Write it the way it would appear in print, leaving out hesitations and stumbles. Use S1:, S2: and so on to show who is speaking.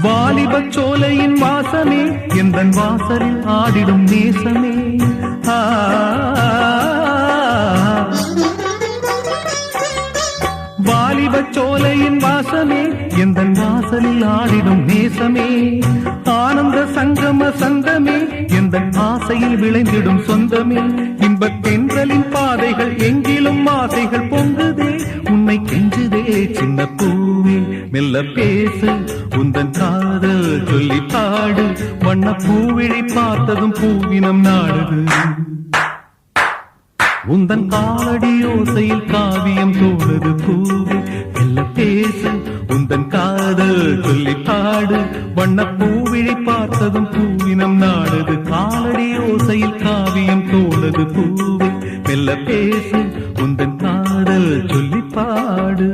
S1: வாலிபச் சோலையின் வாசமே எந்தன் வாசலில் ஆடிடும் நேசமே. வாலிபச் சோலையின் வாசமே எந்தன் வாசலில் ஆடிடும் நேசமே. ஆனந்த சங்கம சங்கமே எந்தன் ஆசையில் விளைந்திடும் சொந்தமே. இன்பத் தென்றலின் பாதைகள் எங்கிலும் ஆசைகள் பொங்குதே. உன்னை கெஞ்சுதே சின்ன பூவே மெல்ல பேசு உந்தன் காதல் சொல்லி பாடு. வண்ண பூவிழி பார்த்ததும் பூவினம் நாடுது. உந்தன் காலடி ஓசையில் காவியம் தோடுது பூவே மெல்ல பேசு உந்தன் காதல் சொல்லி பாடு. வண்ண பூவிழி பார்த்ததும் பூவினம் நாடுது. காலடி ஓசையில் காவியம் தோடுது பூவே மெல்ல பேசு உந்தன் காதல் சொல்லி பாடு.